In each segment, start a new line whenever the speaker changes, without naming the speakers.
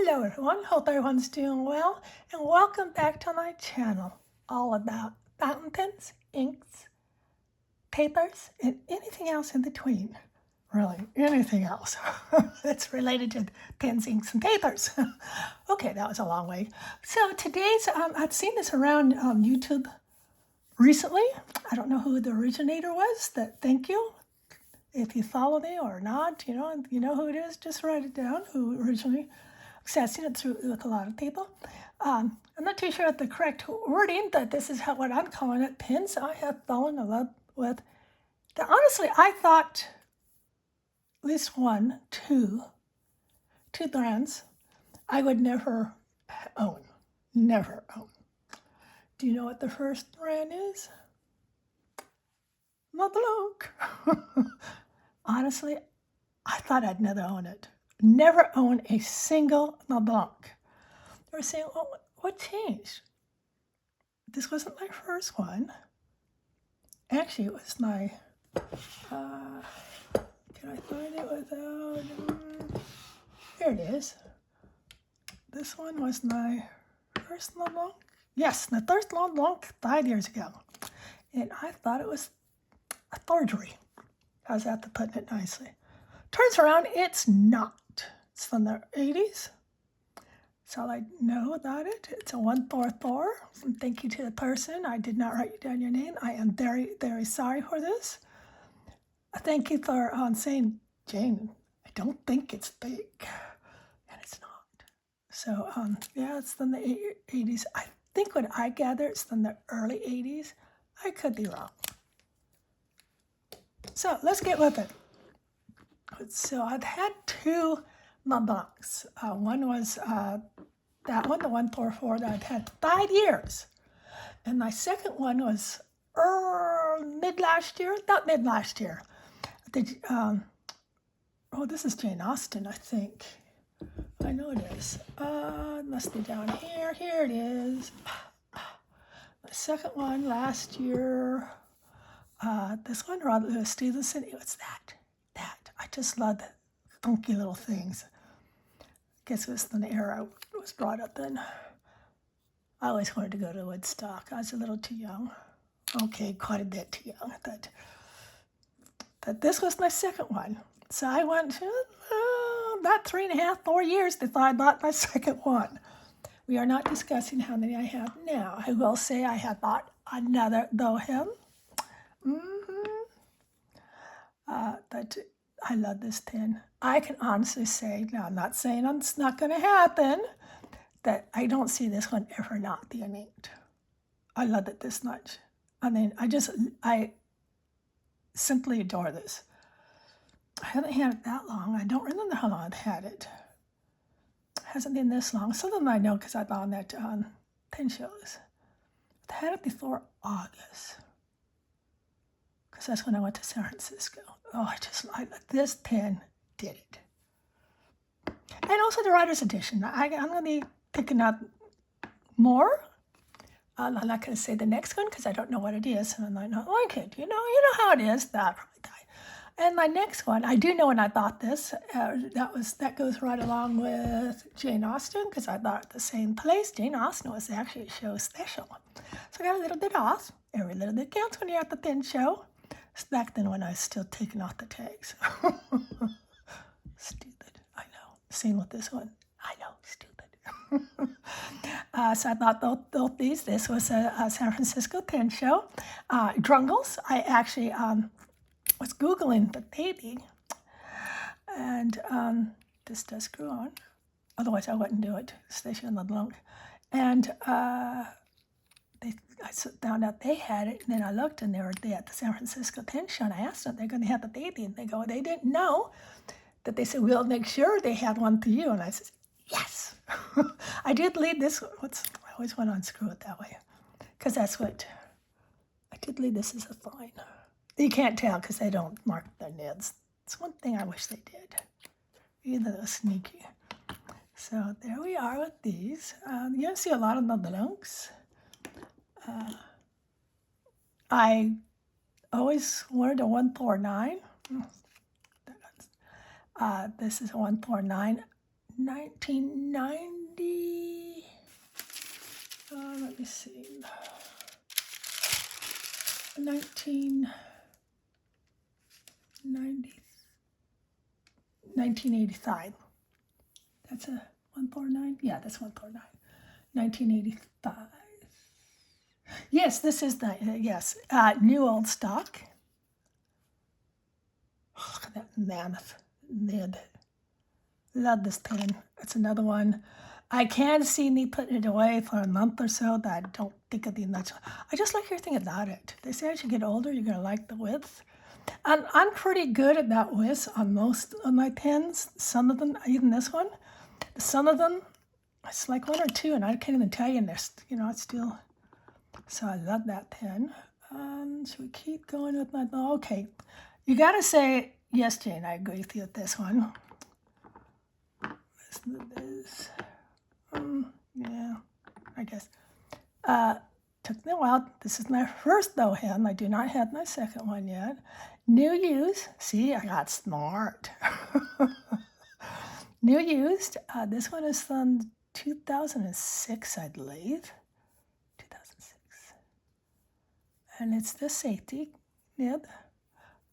Hello everyone, hope everyone's doing well, and welcome back to my channel, all about fountain pens, inks, papers, and anything else in between. Really, anything else that's related to pens, inks, and papers. Okay, that was a long way. So today's, I've seen this around YouTube recently. I don't know who the originator was, thank you. If you follow me or not, you know who it is, just write it down, who originally accessing it through with a lot of people. I'm not too sure of the correct wording, but this is what I'm calling it. Pins I have fallen in love with. Now, honestly, I thought at least two brands I would never own. Never own. Do you know what the first brand is? Montblanc. Honestly, I thought I'd never own it. Never own a single Montblanc. They were saying, oh, what changed? This wasn't my first one. Actually, it was my, can I find it without, there it is. This one was my first Mont Blanc. Yes, my first Mont Blanc 5 years ago. And I thought it was a forgery. How's that to put it nicely? Turns around, it's not. It's from the 80s. That's all I know about it. It's a 144. And thank you to the person. I did not write down your name. I am very, very sorry for this. Thank you for saying, Jane, I don't think it's big. And it's not. So, yeah, it's from the 80s. I think what I gather it's from the early 80s. I could be wrong. So let's get with it. So I've had two Mont Blancs. One was that one, the 144 that I've had 5 years. And my second one was mid last year. Oh, this is Jane Austen, I think. I know it is. It must be down here. Here it is. The second one last year. This one, Robert Louis Stevenson. It was that. I just love the funky little things. I guess it was the era I was brought up in. I always wanted to go to Woodstock. I was a little too young. Okay, quite a bit too young. But this was my second one. So I went about 3.5, 4 years before I bought my second one. We are not discussing how many I have now. I will say I have bought another Bohem. But I love this pen. I can honestly say, now I'm not saying it's not going to happen, that I don't see this one ever not being inked. I love it this much. I mean, I simply adore this. I haven't had it that long. I don't remember how long I've had it. It hasn't been this long. Some of them I know because I bought them at pen shows. I've had it before August. Because that's when I went to San Francisco. Oh, this pen did it. And also the writer's edition. I'm going to be picking up more. I'm not going to say the next one because I don't know what it is, and I might not like it. You know how it is. That probably die. And my next one, I do know when I bought this. That goes right along with Jane Austen because I bought it at the same place. Jane Austen was actually a show special, so I got a little bit off. Every little bit counts when you're at the pen show. It's back then when I was still taking off the tags. Stupid, I know. Same with this one. I know, stupid. So I bought both these. This was a San Francisco pen show. Drungles. I actually was Googling the baby. And this does screw on. Otherwise, I wouldn't do it, especially on the Blanc. And I found out they had it, and then I looked, and they were there at the San Francisco Pen Show, and I asked them, they're going to have the baby, and they didn't know that. They said, we'll make sure they have one for you, and I said, yes. I did leave this, I always want to unscrew it that way, because that's what, I did leave this as a fine. You can't tell, because they don't mark their nibs. It's one thing I wish they did. Either they're sneaky. So there we are with these. You're going to see a lot of Mont Blancs. I always wanted a 149. This is a 149. 1990. Let me see. 1985. That's a 149? Yeah, that's 149. 1985. Yes, this is the, yes, new old stock. Oh, look at that mammoth lid. Love this pen. It's another one. I can see me putting it away for a month or so that I don't think of the much. I just like everything about it. They say as you get older, you're going to like the width. And I'm pretty good at that width on most of my pens. Some of them, even this one, some of them, it's like one or two, and I can't even tell you, and it's still. So I love that pen. Should we keep going with my, okay. You got to say, yes, Jane, I agree with you with this one. Listen to this. Yeah, I guess. Took me a while. This is my first though hem. I do not have my second one yet. New use. See, I got smart. New used. This one is from 2006, I believe. 2006. And it's the safety nib.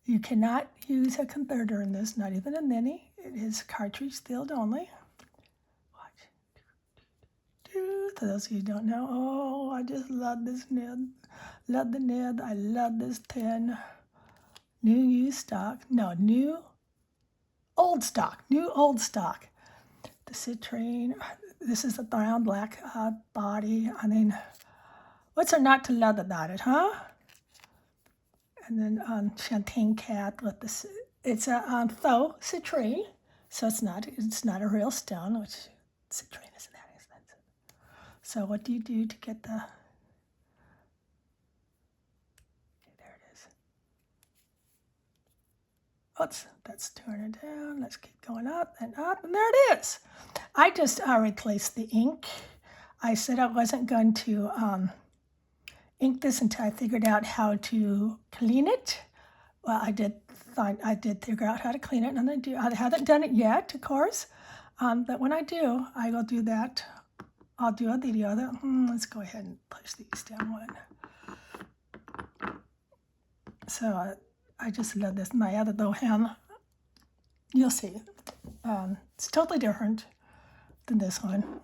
You cannot use a converter in this, not even a mini. It is cartridge filled only. For those of you who don't know, oh, I just love this nib. Love the nib. I love this pen. New used stock. No, new old stock. New old stock. The citrine. This is a brown black body. I mean, what's there not to love about it, huh? And then champagne cap with this. It's a faux citrine, so it's not a real stone, which citrine isn't that expensive. So what do you do to get the? Okay, there it is. Oops, that's turning down. Let's keep going up, and there it is. I just replaced the ink. I said I wasn't going to ink this until I figured out how to clean it. Well, I did figure out how to clean it, and I haven't done it yet, of course. But when I do, I will do that. I'll do a video. Let's go ahead and push these down one. So I just love this. My other though hem, you'll see. It's totally different than this one.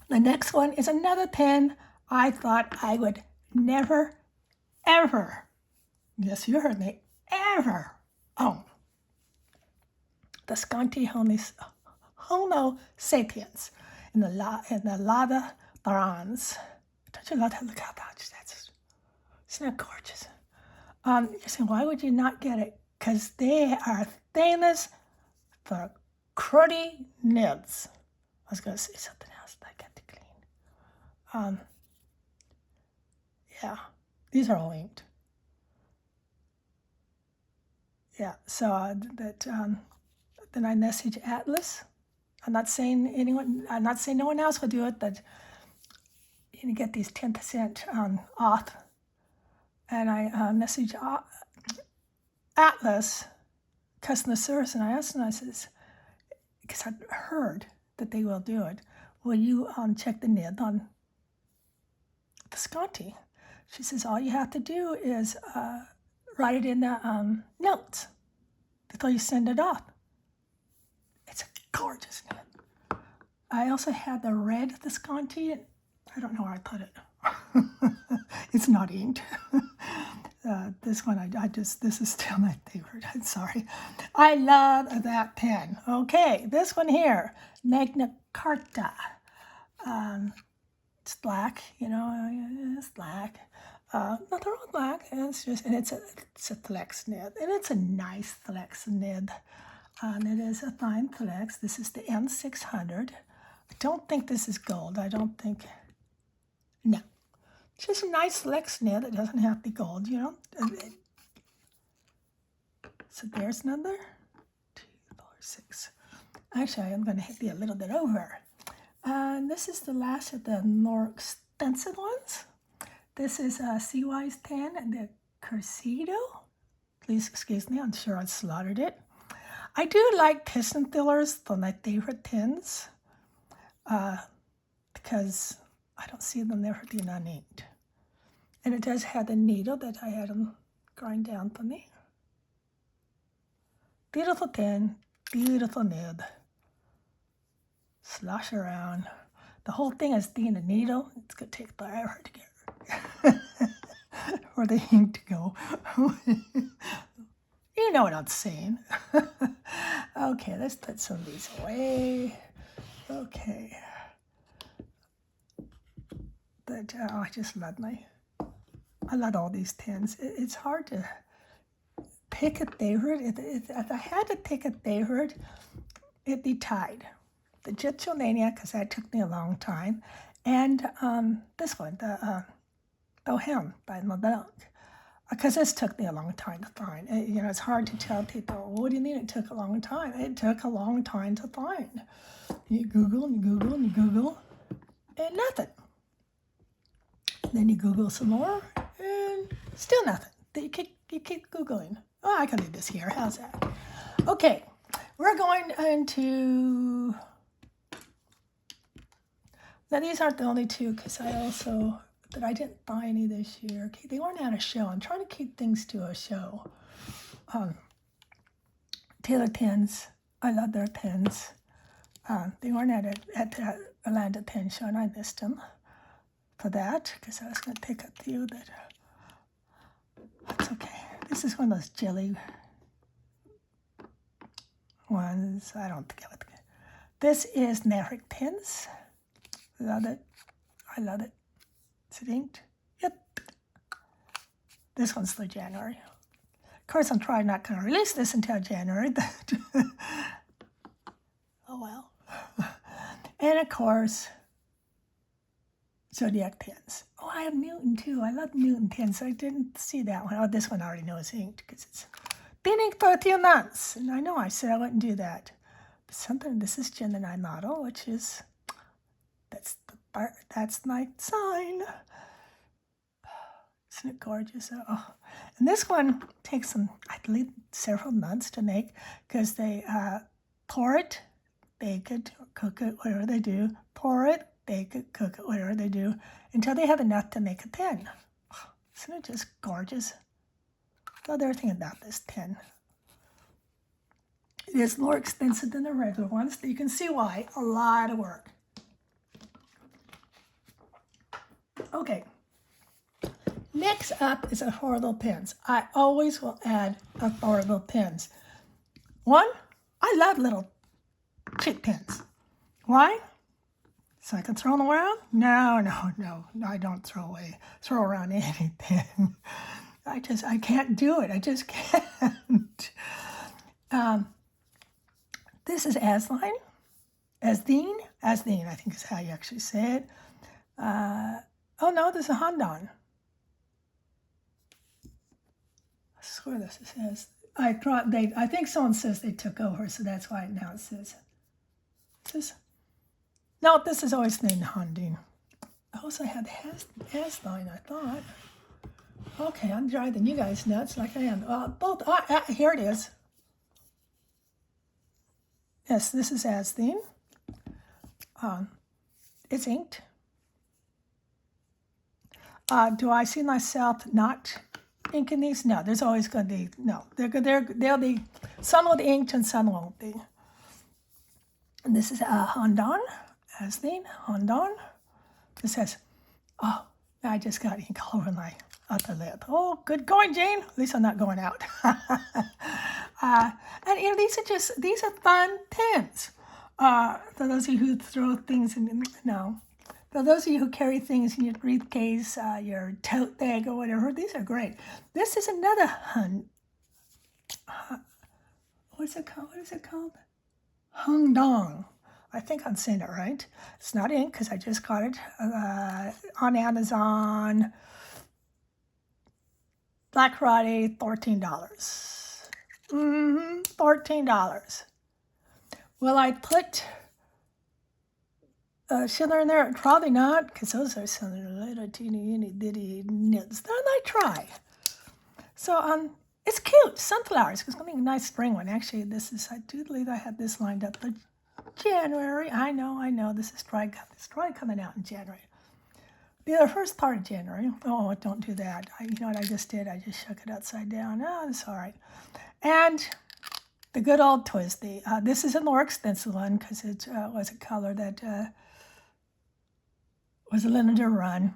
The next one is another pen I thought I would never, ever, yes, you heard me, ever own. The Sconti Homo sapiens in the lava bronze. Don't you love that? Look how much that's, isn't that gorgeous? You're saying, why would you not get it? Because they are famous for cruddy nibs. I was going to say something else, but I got to clean. Yeah, these are all inked. Yeah, so then I message Atlas. I'm not saying no one else will do it, but you get these 10% off. And I message Atlas customer service, and I asked them, I says, because I've heard that they will do it, will you check the nib on the Sconti? She says, all you have to do is write it in the notes before you send it off. It's a gorgeous nib. I also have the red Visconti. I don't know where I put it. It's not inked. This one, this is still my favorite. I'm sorry. I love that pen. Okay, this one here, Magna Carta. It's black, it's black. No, they're all black. And it's a flex nib, and it's a nice flex nib. It is a fine flex. This is the M600. I don't think this is gold. No. It's just a nice flex nib. It doesn't have to be gold, So there's another 2, 4, 6. Actually, I'm going to be a little bit over. This is the last of the more expensive ones. This is a CY's pen and the Cursido. Please excuse me, I'm sure I slaughtered it. I do like piston fillers. They're my favorite pins because I don't see them ever being uninked. And it does have the needle that I had them grind down for me. Beautiful pin, beautiful nib. Slosh around. The whole thing is being a needle. It's going to take forever to get for the ink to go. You know what I'm saying. Okay, let's put some of these away. Okay. But I just love I love all these pins. It's hard to pick a favorite. If I had to pick a favorite, it'd be Tide. The Gypsomania, because that took me a long time. And this one, the Bohem by LeBlanc. Because this took me a long time to find. It's hard to tell people, what do you mean it took a long time? It took a long time to find. You Google and you Google and you Google, and nothing. Then you Google some more, and still nothing. You keep Googling. Oh, I can do this here. How's that? Okay, we're going into... Now, these aren't the only two, because but I didn't buy any this year. Okay, they weren't at a show. I'm trying to keep things to a show. Taylor pins. I love their pins. They weren't at the Atlanta Pin Show, and I missed them for that, because I was going to pick a few that... That's okay. This is one of those jelly ones. I don't think I would... This is Maverick pins. Love it. I love it. Is it inked? Yep. This one's for January. Of course, I'm probably not going to release this until January. But oh, well. And, of course, Zodiac pins. Oh, I have Newton, too. I love Newton pins. I didn't see that one. Oh, this one I already know is inked because it's been inked for a few months. And I know I said I wouldn't do that. But this is Gemini model, which is... That's my sign. Isn't it gorgeous? Oh. And this one takes I believe, several months to make because they pour it, bake it, or cook it, whatever they do. Pour it, bake it, cook it, whatever they do, until they have enough to make a pen. Oh, isn't it just gorgeous? Love everything about this pen. It is more expensive than the regular ones. You can see why. A lot of work. Okay, next up is affordable pins. I always will add affordable pins. One, I love little cheap pins. Why? So I can throw them around? No, I don't throw around any pin. I can't do it. I just can't. This is Asline. Asdene, I think is how you actually say it. Oh no, this is a Hondan. I swear this says. I think someone says they took over, so that's why now it says. No, this is always named Hondan. I also had Asline, I thought. Okay, I'm driving you guys nuts like I am. Both. Here it is. Yes, this is Asdene. It's inked. Do I see myself not inking these? No, there's always going to be, no. They'll be, some will be inked and some won't be. And this is Hondan, Asdene, Hondan. It says, oh, I just got ink all over my upper lip. Oh, good going, Jane. At least I'm not going out. And these are fun pins. For those of you who throw things in, no. For those of you who carry things in your briefcase, your tote bag or whatever, these are great. This is another what is it called? Hungdong. I think I'm saying it right. It's not ink because I just got it on Amazon. Black Friday, $14. $14. Will I put Schindler in there? Probably not, because those are some little teeny bitty nibs. Then I try. So It's cute, sunflowers. It's going to be a nice spring one. Actually, I do believe I had this lined up for January. I know, this is probably coming out in January. The first part of January. Oh, don't do that. You know what I just did? I just shook it upside down. Oh, it's all right. And the good old Twisty. This is a more expensive one because it was a color that was a limited run.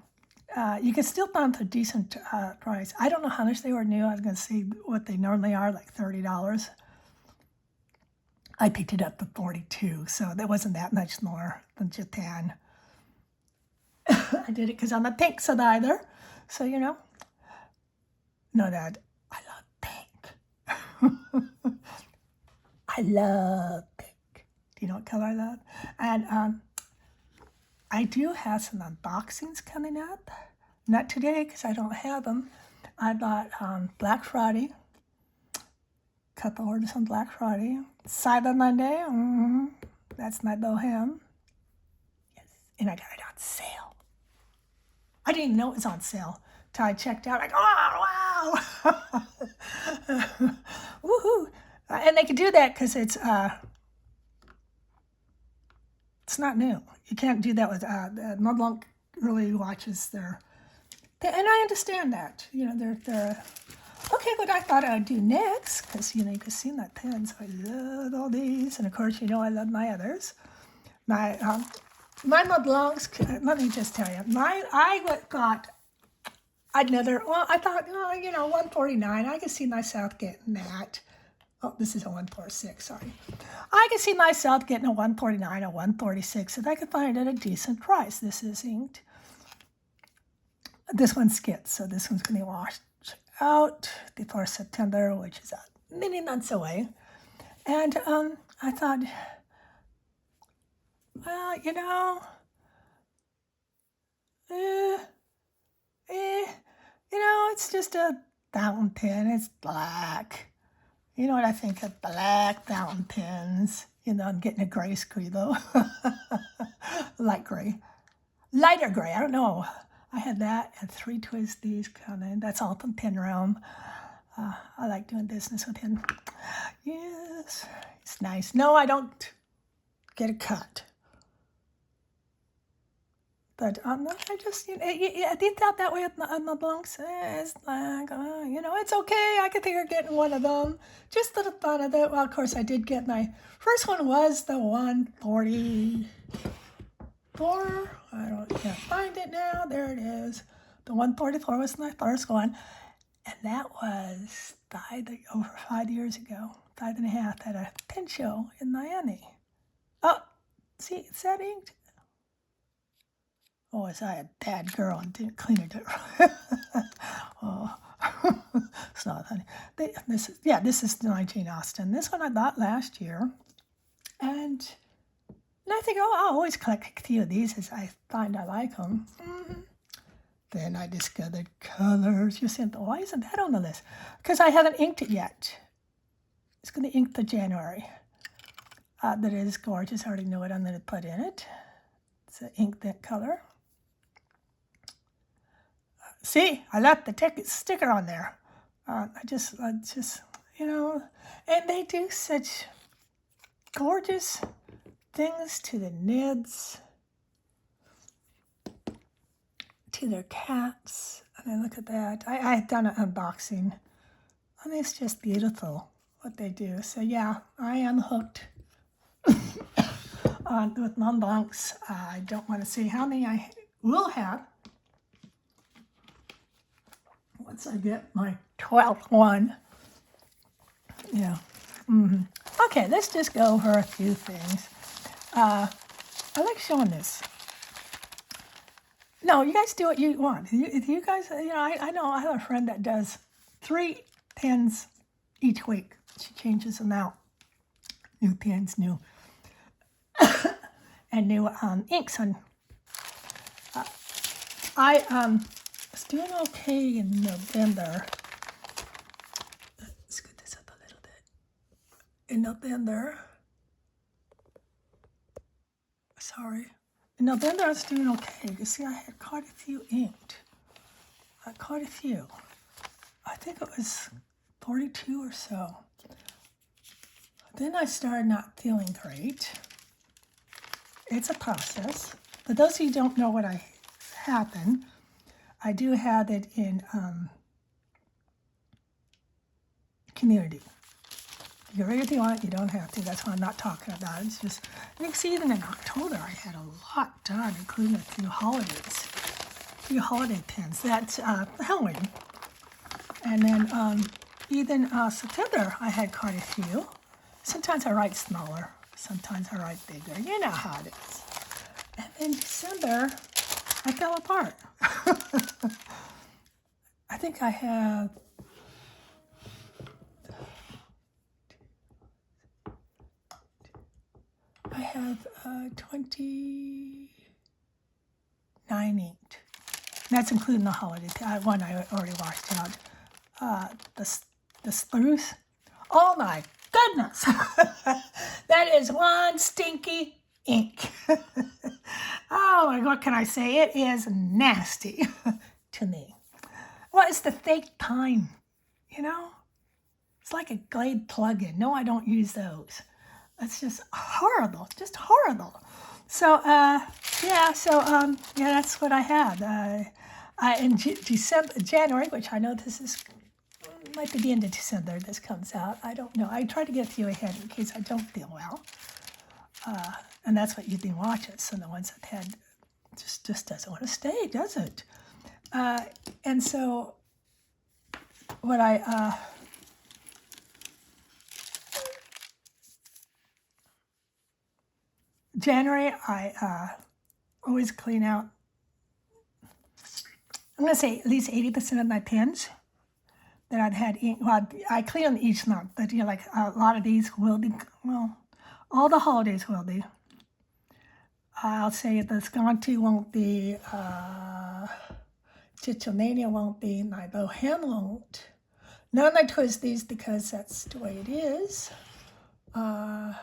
You can still find them for a decent price. I don't know how much they were new. I was going to see what they normally are, like $30. I picked it up for $42, so that wasn't that much more than Japan. I did it because I'm a pink side either. So, know that I love pink. I love pink. Do you know what color I love? And I do have some unboxings coming up. Not today because I don't have them. I bought Black Friday. Couple orders on Black Friday. Cyber Monday. That's my bohem. Yes. And I got it on sale. I didn't even know it was on sale till I checked out. Like, oh, wow. Woohoo. And they can do that because it's not new. You can't do that with Montblanc really watches and I understand that. They're okay. What I thought I'd do next, because you can see my pens. I love all these, and of course I love my others. My Montblancs. Let me just tell you, I got another. Well, I thought 149. I could see myself getting that. Oh, this is a 146, sorry. I could see myself getting a 149, a 146 if I could find it at a decent price. This is inked. This one's skits, so this one's going to be washed out before September, which is many months away. And I thought, well, it's just a fountain pen. It's black. You know what I think of black fountain pens? I'm getting a gray scribble. Light gray. Lighter gray, I don't know. I had that and 3 Twisties coming. That's all from Pen Realm. I like doing business with him. Yes, it's nice. No, I don't get a cut. But I just, I did thought that way on the Blancs. It's like, it's okay. I could think of getting one of them just for the fun of it. Well, of course, I did get my first one was the 144. Can't find it now. There it is. The 144 was my first one, and that was over 5 years ago, 5.5 at a pen show in Miami. Oh, see, it's that inked. Oh, was I a bad girl and didn't clean it up? Oh, it's not funny. This is 19 Austin. This one I bought last year. And I think, I'll always collect a few of these as I find I like them. Then I discovered colors. You said, why isn't that on the list? Because I haven't inked it yet. It's going to ink for January. But it is gorgeous. I already know what I'm going to put in it. It's an ink that color. See, I left the sticker on there. I just, and they do such gorgeous things to the nibs, to their caps. I mean, look at that. I've done an unboxing. I mean, it's just beautiful what they do. So yeah, I am hooked with Montblancs. I don't want to see how many I will have once I get my 12th one. Yeah. Okay, let's just go over a few things. I like showing this. No, you guys do what you want. If you guys, I know I have a friend that does 3 pens each week. She changes them out. New pens, new and new inks. And I was doing okay in November. Let's get this up a little bit. In November, in November I was doing okay. You see, I had quite a few inked. Quite a few. I think it was 42 or so. Then I started not feeling great. It's a process. For those of you who don't know what happened, I do have it in community. You can read if you want, you don't have to. That's why I'm not talking about it. It's just, you can see even in October, I had a lot done, including a few holiday pins. That's Halloween. And then even September, I had quite a few. Sometimes I write smaller, sometimes I write bigger. You know how it is. And then December, I fell apart. I think I have 29 inked. That's including the holiday one I already washed out. The spruce. Oh my goodness! That is one stinky ink. Oh, what can I say? It is nasty to me. Well, it's the fake pine, you know? It's like a Glade plug-in. No, I don't use those. It's just horrible, just horrible. So, yeah, that's what I had. In January, which I know this is, might be the end of December this comes out. I don't know. I try to get a few ahead in case I don't feel well. And that's what you've been watching. So the ones that had just doesn't want to stay, does it? And so what January, I always clean out, I'm going to say at least 80% of my pins that I've had ink. Well, I clean them each month, but you know, like a lot of these will be, well, all the holidays will be. I'll say the Sconti won't be, Chichomania won't be, my Bohem won't. None of my Twisties because that's the way it is. My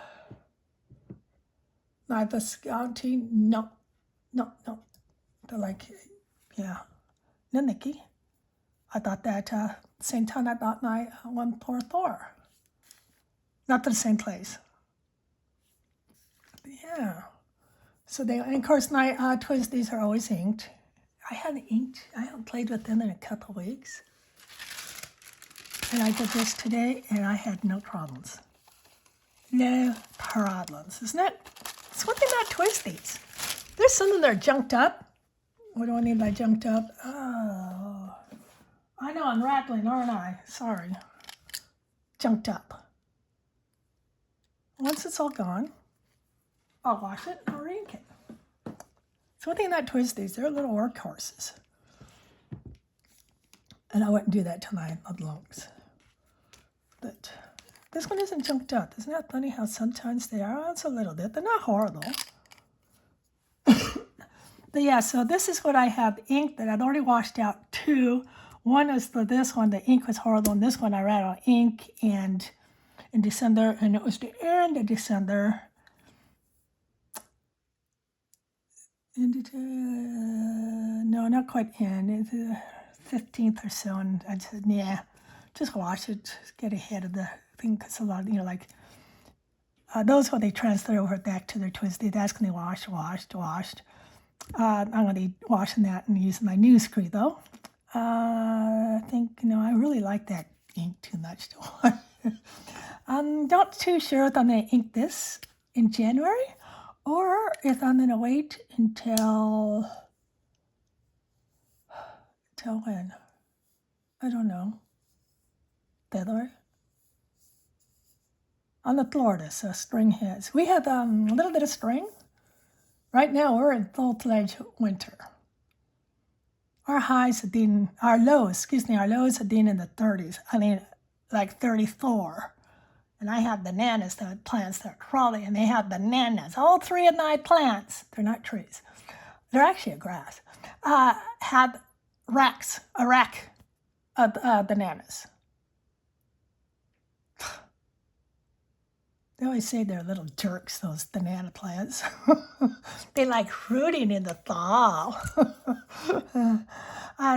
Visconti, no. They're like, yeah, Ninicky. I thought that same time I bought my 144. Not to the same place. But yeah. So and of course my Twisties are always inked. I haven't played with them in a couple weeks. And I did this today and I had no problems. No problems. Isn't it? It's one thing about Twisties. There's some that are junked up. What do I mean by junked up? Oh, I know I'm rattling, aren't I? Sorry. Junked up. Once it's all gone, I'll wash it and I'll re-ink it. It's one thing about Twisties. They're little workhorses. And I wouldn't do that to my lungs. But this one isn't junked up. Isn't that funny how sometimes they are? It's a little bit. They're not horrible. But yeah, so this is what I have inked that I've already washed out two. One is for this one, the ink was horrible, and this one I ran out of ink and in December, and it was the end of December. No, not quite end. It's the 15th or so, and I said, yeah, just wash it, just get ahead of the thing, because a lot, like, those when they transfer over back to their Twisty, that's going to be washed. I'm going to be washing that and using my new screw, though. I think, I really like that ink too much to wash. I'm not too sure if I'm going to ink this in January or if I'm going to wait until when? I don't know. February? On the Florida, so spring hits. We have a little bit of spring. Right now, we're in full-fledged winter. Our lows have been in the 30s. I mean, like 34. And I have bananas, the plants that are crawling, and they have bananas. All three of my plants, they're not trees. They're actually a grass, have a rack of bananas. They always say they're little jerks, those banana plants. They like fruiting in the fall.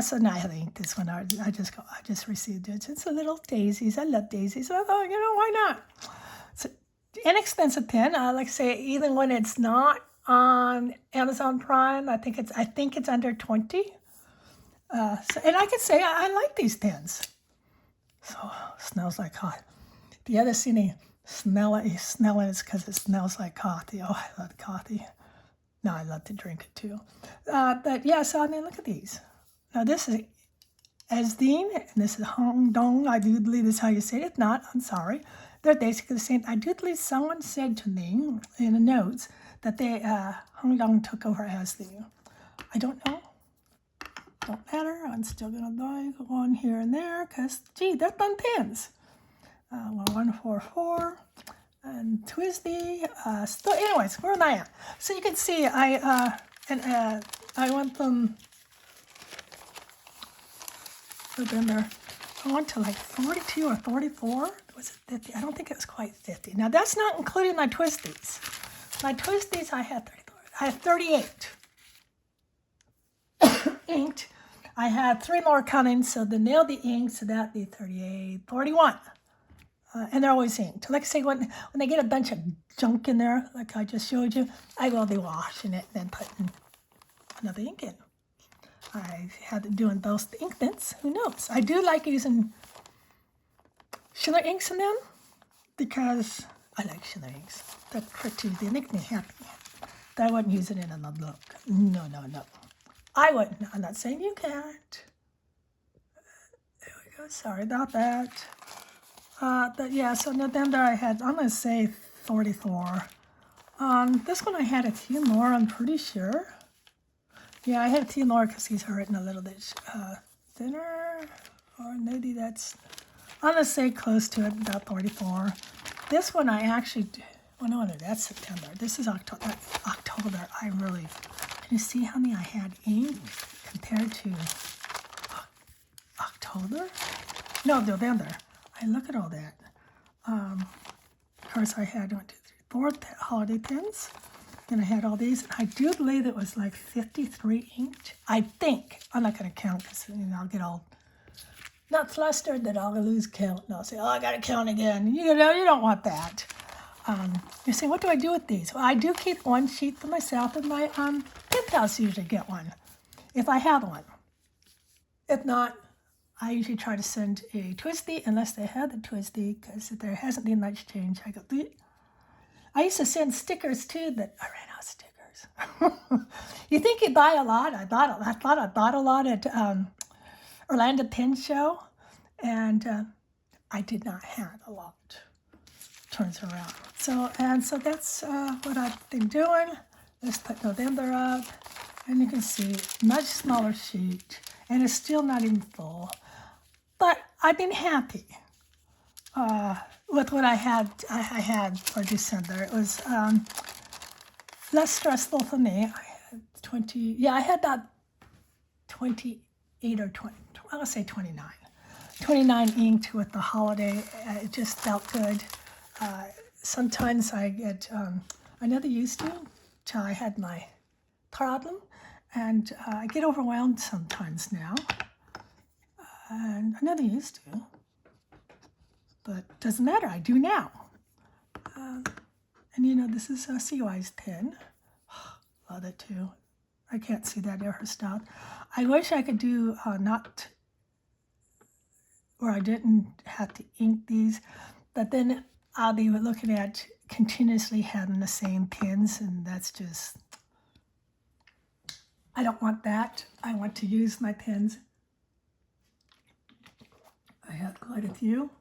So now I have inked this one. I just received it. It's a little daisies. I love daisies. I thought, why not? It's an inexpensive pen. Like I say, even when it's not on Amazon Prime, I think it's under 20. And I could say I like these pens. So smells like hot. The other thing smelling is because it smells like coffee. Oh, I love coffee. No, I love to drink it too. But yeah, so I mean, look at these. Now this is Esdene, and this is Hong Dong. I do believe this is how you say it. If not, I'm sorry. They're basically the same. I do believe someone said to me in the notes that they Hong Dong took over Esdene. I don't know. Don't matter. I'm still gonna go on here and there because, gee, they're fun pens. 144 and Twisty. So, anyways, where am I at? So you can see I went from November. I went to like 42 or 44. Was it 50? I don't think it was quite 50. Now that's not including my Twisties. My Twisties I had 34. I had 38 inked. I had 3 more coming, so the nail the ink, so that'd be 38, 41. And they're always inked. Like I say, when they get a bunch of junk in there, like I just showed you, I will be washing it and then putting another ink in. I had been doing both the ink pens. Who knows? I do like using Schiller inks in them because I like Schiller inks. They're pretty. They make me happy. But I wouldn't use it in another look. No. I wouldn't. I'm not saying you can't. There we go. Sorry about that. But yeah, so November I had, I'm going to say 44. This one I had a few more, I'm pretty sure. Yeah, I had a few more because he's written a little bit thinner. Or maybe that's, I'm going to say close to it, about 44. This one I actually, oh no, that's September. This is October. Can you see how many I had inked compared to October? No, November. I look at all that. Of course, I had 1, 2, 3, 4 holiday pins. Then I had all these. And I do believe it was like 53 inked. I think. I'm not going to count because I'll get all not flustered that I'll lose count. And I'll say, oh, I got to count again. You don't want that. You say, what do I do with these? Well, I do keep one sheet for myself, and my pen pals usually get one, if I have one. If not, I usually try to send a Twisty, unless they have the Twisty, because if there hasn't been much change, I go, bleep. I used to send stickers too, but I ran out of stickers. You think you buy a lot? I thought I bought a lot at Orlando Pen Show, and I did not have a lot. Turns around. So that's what I've been doing. Let's put November up, and you can see much smaller sheet, and it's still not even full. But I've been happy with what I had for December. It was less stressful for me. I had 20. Yeah, I had about 28 or 20. I'll say 29. 29 inked with the holiday. It just felt good. Sometimes I get, I never used to till I had my problem, and I get overwhelmed sometimes now, and I never used to, but doesn't matter, I do now. And this is a CY's pen. Love it too. I can't see that ever stop. I wish I could do not where I didn't have to ink these, but then I'll be looking at continuously having the same pins, and that's just, I don't want that. I want to use my pins. I have quite a few.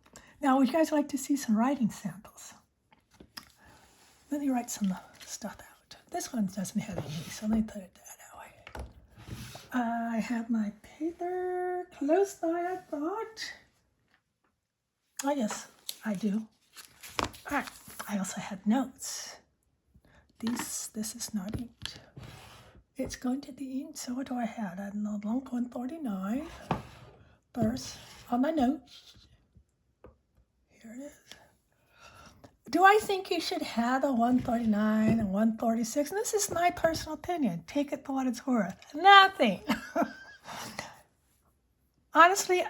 Now, would you guys like to see some writing samples? Let me write some stuff out. This one doesn't have any, so let me put it that way. I have my paper close by, I thought. Oh, yes, I do. All right, I also have notes. This is not inked. It's going to be inked, so what do I have? I have Blanc 149. First, on my notes. Here it is. Do I think you should have a 139 and 136? And this is my personal opinion. Take it for what it's worth. Nothing. Honestly,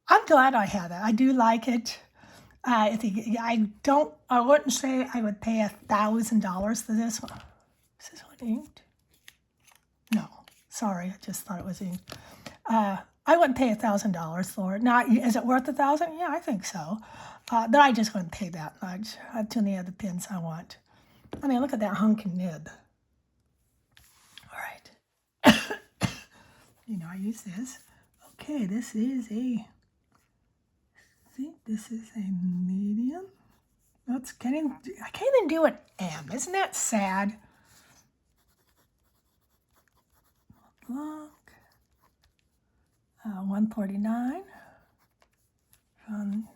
I'm glad I had it. I do like it. I think I wouldn't say I would pay $1,000 for this one. Is this one inked? No, sorry, I just thought it was inked. I wouldn't pay $1,000 for it. Now, is it worth $1,000? Yeah, I think so. But I just wouldn't pay that much. I have too many other pins I want. I mean, look at that hunky nib. All right. I use this. Okay, this is I think this is a medium. I can't even do an M. Isn't that sad? Blanc. 149 from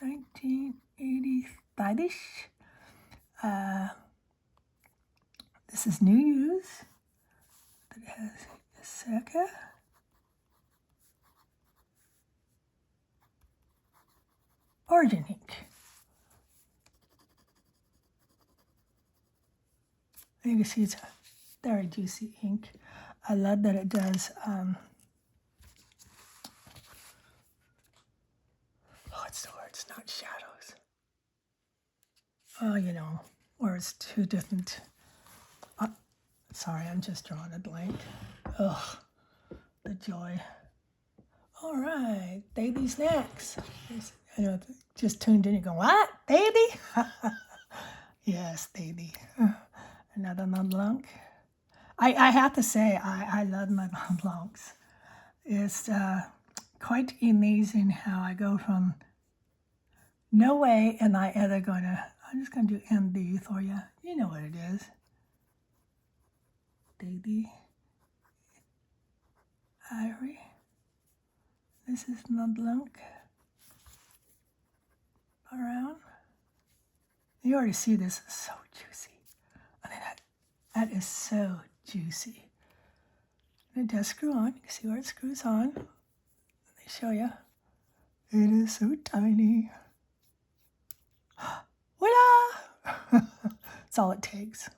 1985-ish. This is New Use. It has a second. Origin ink. You can see it's a very juicy ink. I love that it does. What's the word? It's not shadows. Where it's two different. Sorry, I'm just drawing a blank. Ugh, the joy. All right, baby snacks. Just tuned in. You go, what, baby? Yes, baby. Another Mont Blanc. I have to say, I love my Mont Blancs. It's quite amazing how I go from no way am I ever I'm just going to do MB for you. You know what it is. Baby. Ivory. This is Mont Blanc. Around. You already see this is so juicy. I mean, that is so juicy. And it does screw on. You can see where it screws on. Let me show you. It is so tiny. Voila! That's all it takes.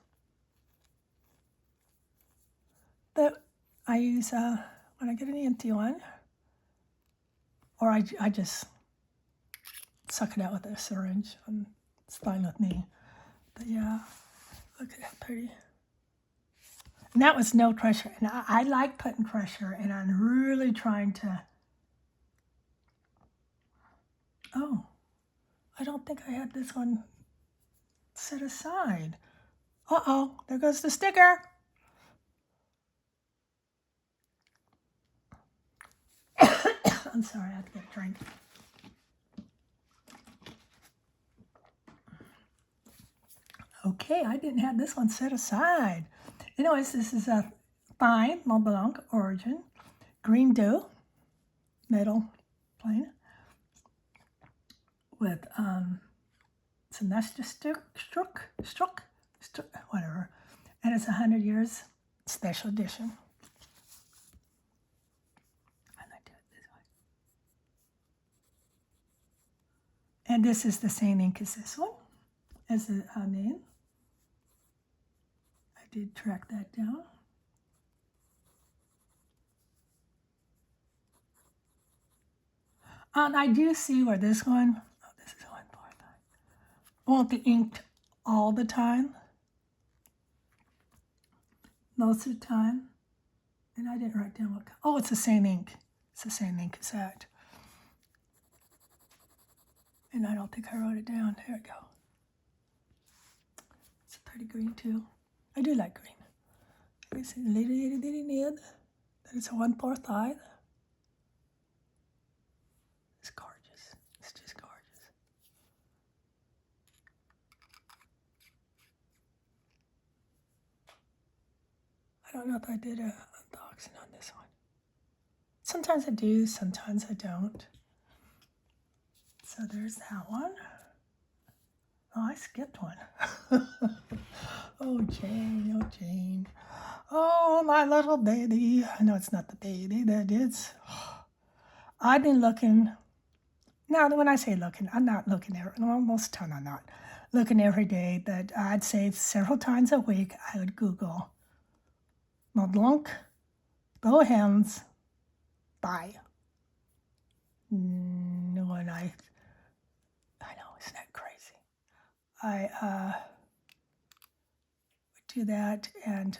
But I use, when I get an empty one, or I just suck it out with a syringe. It's fine with me. But yeah, look at how pretty. And that was no pressure. And I like putting pressure, and I'm really trying to. Oh, I don't think I had this one set aside. Uh-oh, there goes the sticker. I'm sorry, I have to get a drink. Okay, I didn't have this one set aside. Anyways, this is a fine Mont Blanc Origin green dough metal plane with some struck, whatever, and it's 100 years special edition. And I do it this way. And this is the same ink as this one, as the name. I did track that down. And I do see where this one, this is 145, won't be inked all the time. Most of the time. And I didn't write down what, oh, it's the same ink. It's the same ink as that. And I don't think I wrote it down. There we go. It's a pretty green too. I do like green. It's a little nib. That it's a 1/4. It's gorgeous. It's just gorgeous. I don't know if I did a unboxing on this one. Sometimes I do, sometimes I don't. So there's that one. Oh, I skipped one. Oh, Jane, oh, Jane. Oh, my little baby. No, it's not the baby, that is. I've been looking. Now, when I say looking, I'm not looking every, well, most of the time I'm not looking every day, but I'd say several times a week I would Google Mont bow hens by. When I know, isn't that crazy? I would do that, and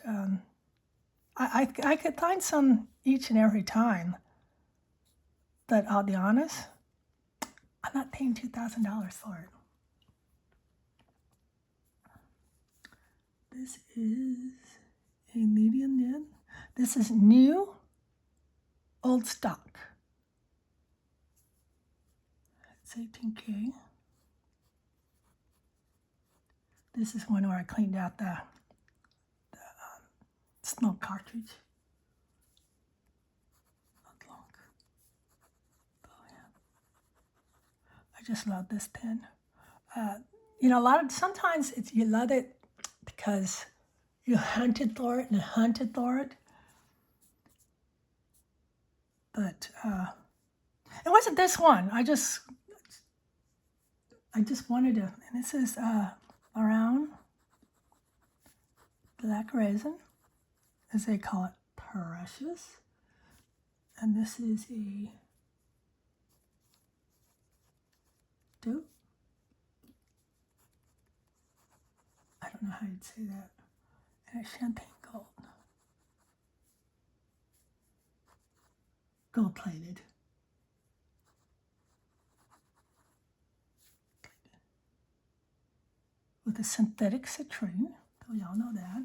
I could find some each and every time, but I'll be honest, I'm not paying $2,000 for it. This is a medium knit. This is new, old stock. It's 18K. This is one where I cleaned out the smoke cartridge. I just love this pen. You know, sometimes you love it because you hunted for it and hunted for it. But it wasn't this one. I just wanted to, and this is brown black resin, as they call it, precious. And this is a dope. I don't know how you'd say that. And a champagne gold. Gold plated. With a synthetic citrine. So y'all know that.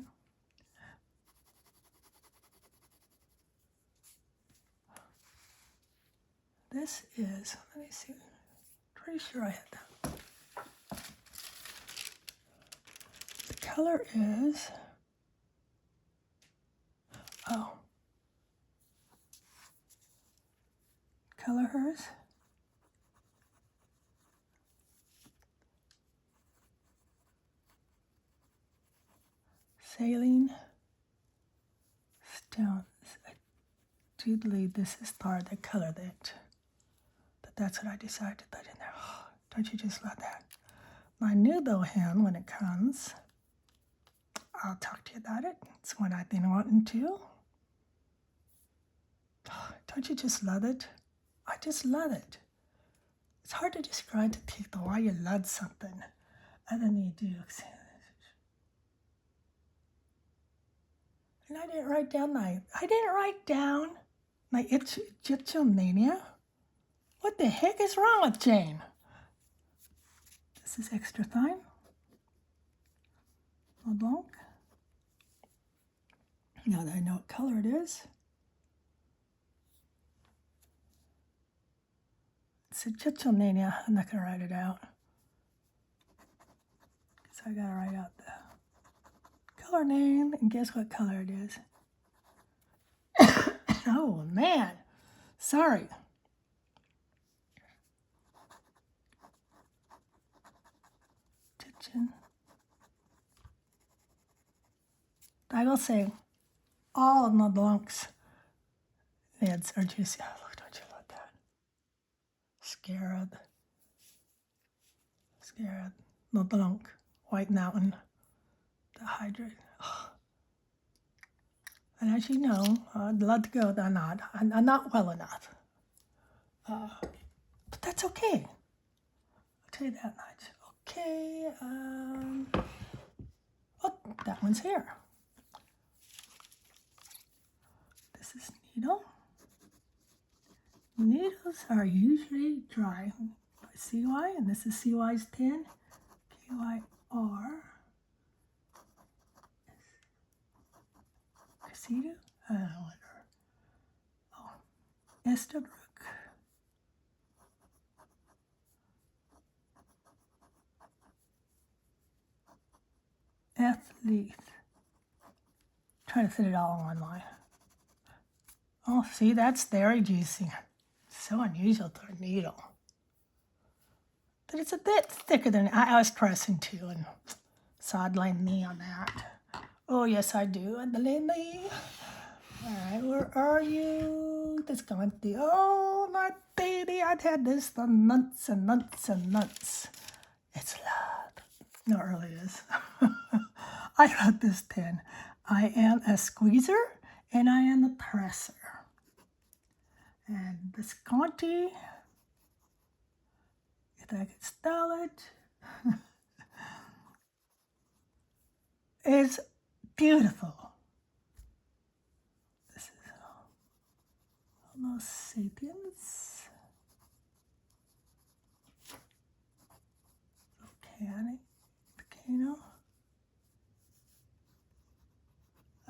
This is, let me see, pretty sure I had that. The color is, color hers. Saline stones. I do believe this is part of the color that, but that's what I decided to put in there. Oh, don't you just love that? My new bow hen, when it comes, I'll talk to you about it. It's one I've been wanting to. Oh, don't you just love it? I just love it. It's hard to describe to people why you love something other than you do. And I didn't write down my Egyptomania. What the heck is wrong with Jane? This is extra fine. LeBlanc. Now that I know what color it is. It's Egyptomania. I'm not going to write it out. Because I got to write out the color name, and guess what color it is? Oh, man. Sorry. I will say all of LeBlanc's knits are juicy. Oh, look, don't you love that? Scarab, LeBlanc, White Mountain, the Hydrate. Oh. And as you know, I'd love to go, I'm not well enough. But that's okay. I'll tell you that much. Okay, oh, that one's here. This is needle. Needles are usually dry by CY, and this is CY's 10, KYR. Casita? Whatever. Oh, Estabrook. Athlete. Try to fit it all in one line. Oh, see, that's very juicy. So unusual for a needle. But it's a bit thicker than I was pressing too, and so I'd blame me on that. Oh, yes, I do. I'd blame me. All right, where are you? That's going to, oh, my baby. see, I've had this for months and months and months. It's love. No, it really is. I love this pen. I am a squeezer and I am a presser. And Visconti, if I could spell it, is beautiful. This is Homo sapiens. Volcano.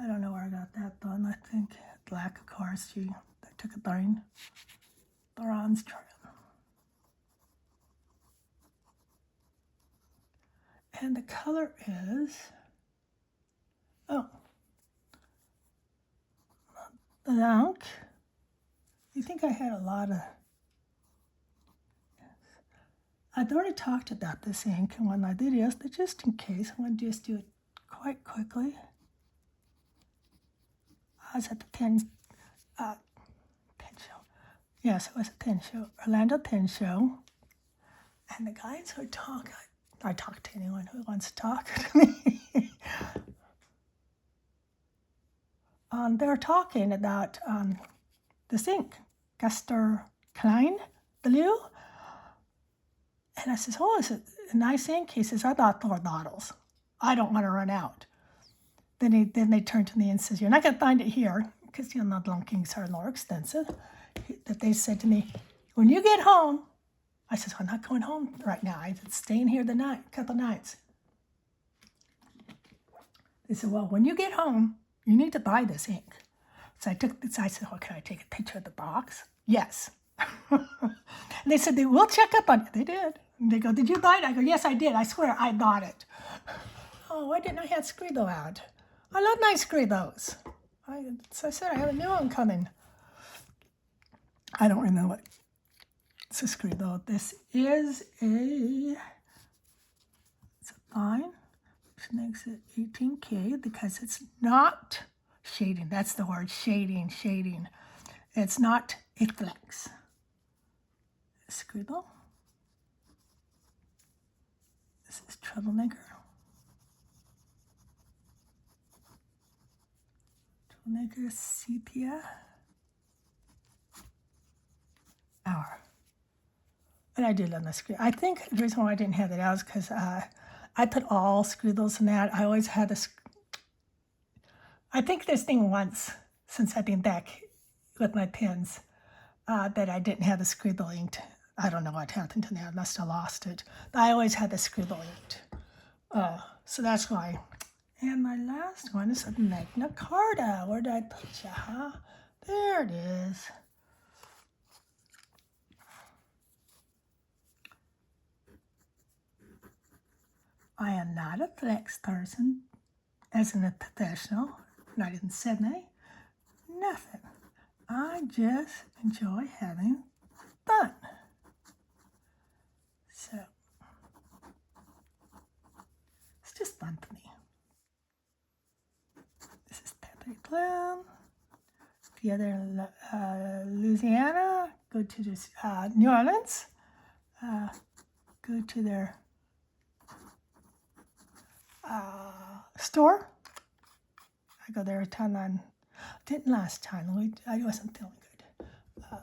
I don't know where I got that done. I think black, of course. They took a darn bronze trim. And the color is, blanc. You think I had a lot of, I'd already talked about this ink in one of my videos, but just in case, I'm going to just do it quite quickly. I was at the pen show. Yes, it was a pen show, Orlando Pen Show. And the guys who talk, I talk to anyone who wants to talk to me. They're talking about this ink, Guster Klein Blue. And I says, oh, is it a nice ink? He says, I bought 4 bottles. I don't want to run out. Then they turned to me and says, you're not going to find it here, because the blanc inks are more expensive. That they said to me, when you get home, I says, I'm not going home right now. I'm staying here a couple nights. They said, well, when you get home, you need to buy this ink. So I took this. I said, well, can I take a picture of the box? Yes. And they said, they will check up on it. They did. And they go, did you buy it? I go, yes, I did. I swear I bought it. Oh, why didn't I have Scribble out? I love my Scribbles. As I said, I have a new one coming. I don't remember what it's a Scribble. This is it's a fine, which makes it 18K because it's not shading. That's the word, shading. It's not Iflex. Scribble. This is Troublemaker. Troublemaker Sepia. Hour. And I did love my scribble. I think the reason why I didn't have it out is because I put all scribbles in that. I always had I think this thing once, since I've been back with my pens, that I didn't have the scribble inked. I don't know what happened to me. I must have lost it. But I always had the scribble inked. So that's why. And my last one is a Magna Carta. Where did I put you, huh? There it is. I am not a flex person, as in a professional, not in Sydney, nothing. I just enjoy having fun. So, it's just fun for me. This is Pepe Bloom. The other, Louisiana, go to this, New Orleans, go to their store. I go there a ton. Didn't last time. I wasn't feeling good.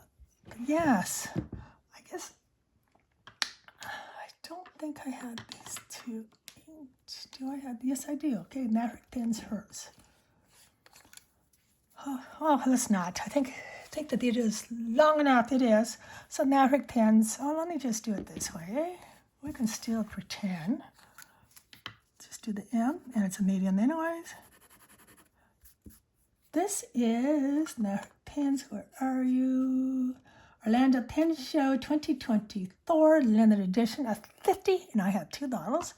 Yes, I guess I don't think I had these two inked. Do I have? Yes, I do. Okay, Maverick Pens hers. Oh, let's not. I think the video is long enough. It is. So Maverick Pens. Oh, let me just do it this way. We can still pretend. Just do the M, and it's a medium anyways. This is Maverick Pens. Where are you? Orlando Pen Show 2024 limited edition of 50, and I have 2 bottles.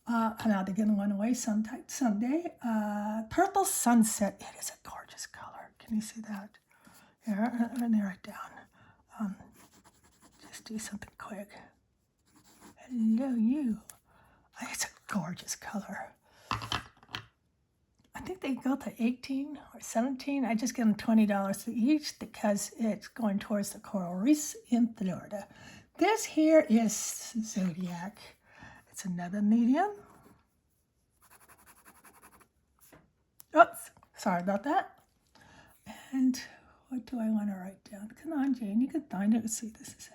And I'll be giving one away someday. Purple Sunset. It is a gorgeous color. Can you see that? Here, let me write down. Just do something quick. Hello, you. It's a gorgeous color. think they go to 18 or 17. I just give them $20 each because it's going towards the coral reefs in Florida. This here is Zodiac. It's another medium. Oops, sorry about that. And what do I want to write down? Come on, Jane, you can find it. Let's see, this is it.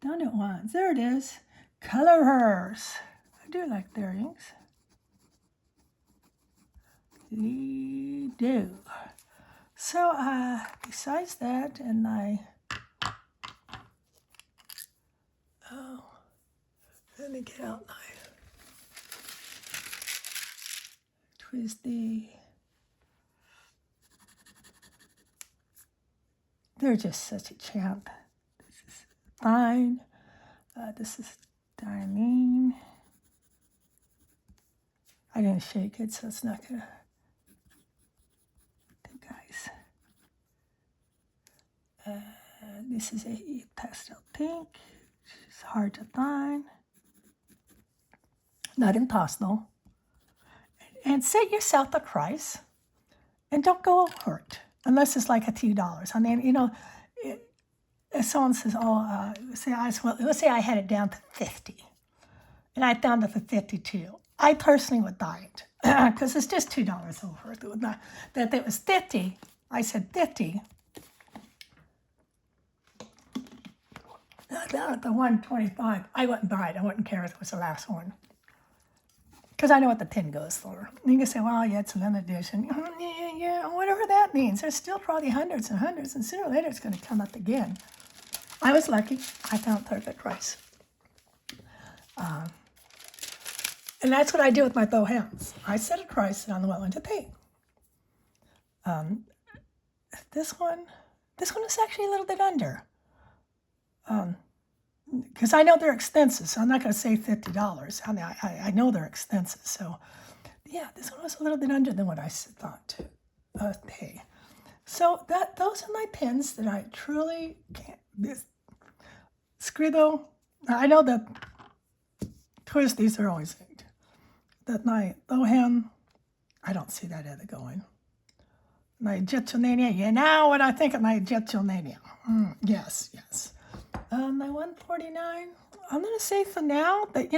Down at once. There it is. Colors. I do like their inks. We do. So, besides that, and let me get out my Twisty. They're just such a champ. This is fine. This is Darlene. I didn't shake it, so it's not gonna. Guys. This is a pastel pink. It's hard to find. Not impossible. And set yourself a price, and don't go over it unless it's like a few dollars. I mean, if someone says, "Oh, let's say I had it down to 50, and I found it for 52," I personally would buy it because it's just $2 over. That it was 50, I said 50. Down at the 125, I wouldn't buy it. I wouldn't care if it was the last one. Because I know what the pin goes for. And you can say, well, yeah, it's a limited edition. Yeah, whatever that means. There's still probably hundreds and hundreds, and sooner or later it's going to come up again. I was lucky. I found perfect price. And that's what I do with my bow hounds. I set a price that I'm willing to pay. This one is actually a little bit under. Because I know they're expensive, so I'm not going to say $50. I mean, I know they're expensive, so yeah, this one was a little bit under than what I thought to pay. So those are my pins that I truly can't. This Scribble, I know that Twisties are always inked. That my Bohem, I don't see that other going. My Egyptiomania, you know what I think of my Egyptiomania. Yes. My 149, I'm going to say for now, but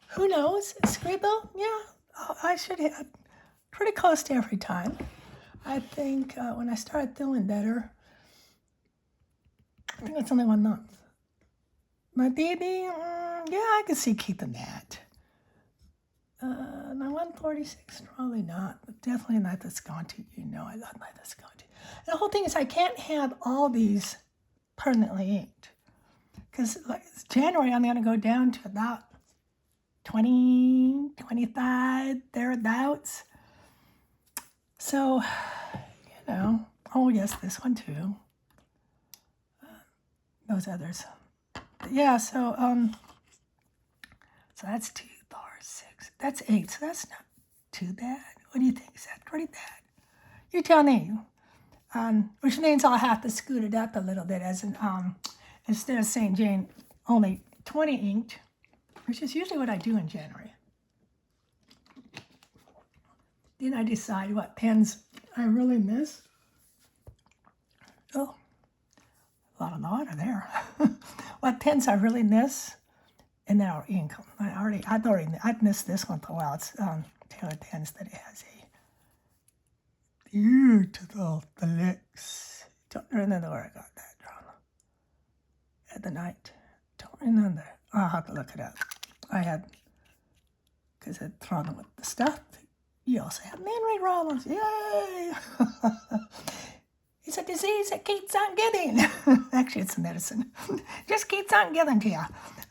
who knows? Scribble, yeah, I should have pretty close to every time. I think when I started feeling better, I think it's only 1 month. My baby, yeah, I can see keeping that. My 146, probably not, but definitely not Visconti. I love my Visconti. And the whole thing is I can't have all these permanently inked. Because like January, I'm going to go down to about 20, 25, thereabouts. So, oh yes, this one too. Those others. But yeah, so that's 2, 4, 6. That's 8, so that's not too bad. What do you think? Is that pretty bad? You tell me. Which means I'll have to scoot it up a little bit as an, instead of saying, Jane, only 20 inked, which is usually what I do in January. Then I decide what pens I really miss. Oh, a lot of water there. What pens I really miss, and then I'll ink them. I've missed this one for a while. It's Taylor Pens that it has a beautiful flicks. Don't remember where I got that from. At the night. Don't remember. I'll have to look it up. I had, because I had problem with the stuff. You also have memory problems. Yay! It's a disease that keeps on giving. Actually, it's a medicine. Just keeps on giving to you.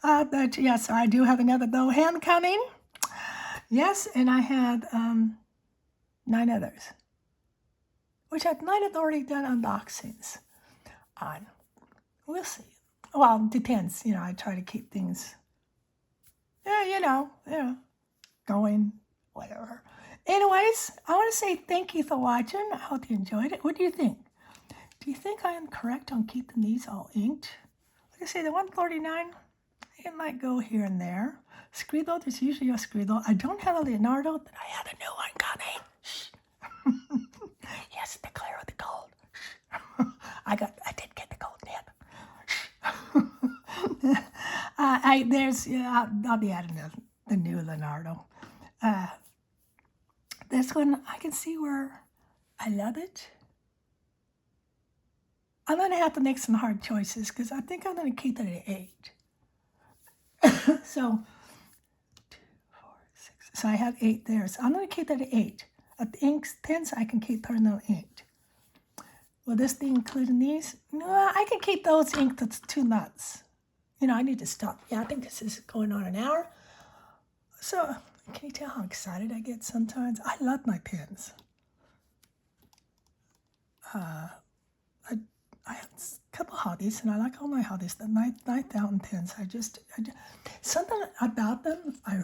But yes, I do have another Bohem coming. Yes, and I had 9 others, which I might have already done unboxings on. We'll see. Well, it depends. I try to keep things, going, whatever. Anyways, I want to say thank you for watching. I hope you enjoyed it. What do you think? Do you think I am correct on keeping these all inked? Like I say, the 149, it might go here and there. Scrido, there's usually a Scrido. I don't have a Leonardo, but I had a new one coming. Shh. Yes, the clear of the gold. I did get the gold nib. I'll be adding the new Leonardo. This one, I can see where I love it. I'm going to have to make some hard choices because I think I'm going to keep it at 8. So, 2, 4, 6. So I have 8 there. So I'm going to keep that at 8. At the inks, pens, I can keep turning them inked. Will this be including these? No, I can keep those inked. That's too nuts. I need to stop. Yeah, I think this is going on an hour. So, can you tell how excited I get sometimes? I love my pens. I have a couple hobbies, and I like all my hobbies. The night fountain pens. I just something about them. I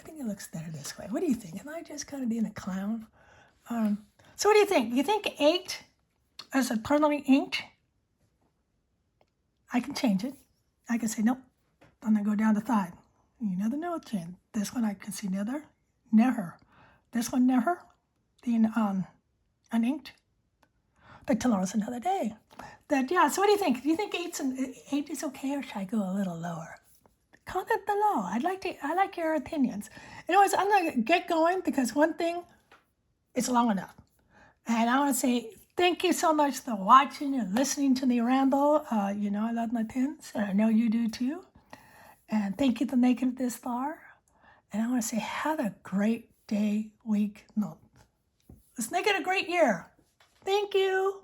think it looks better this way. What do you think? Am I just kind of being a clown? So what do you think? You think 8 as a permanently inked? I can change it. I can say nope. I'm gonna go down to 5. You never know, Jen. This one I can see never. This one never. Being uninked. But tomorrow's another day. So what do you think? Do you think 8 is okay, or should I go a little lower? Comment below. I like your opinions. Anyways, I'm gonna get going because one thing, it's long enough. And I want to say thank you so much for watching and listening to me ramble. I love my pens, and I know you do too. And thank you for making it this far. And I want to say have a great day, week, month. Let's make it a great year. Thank you.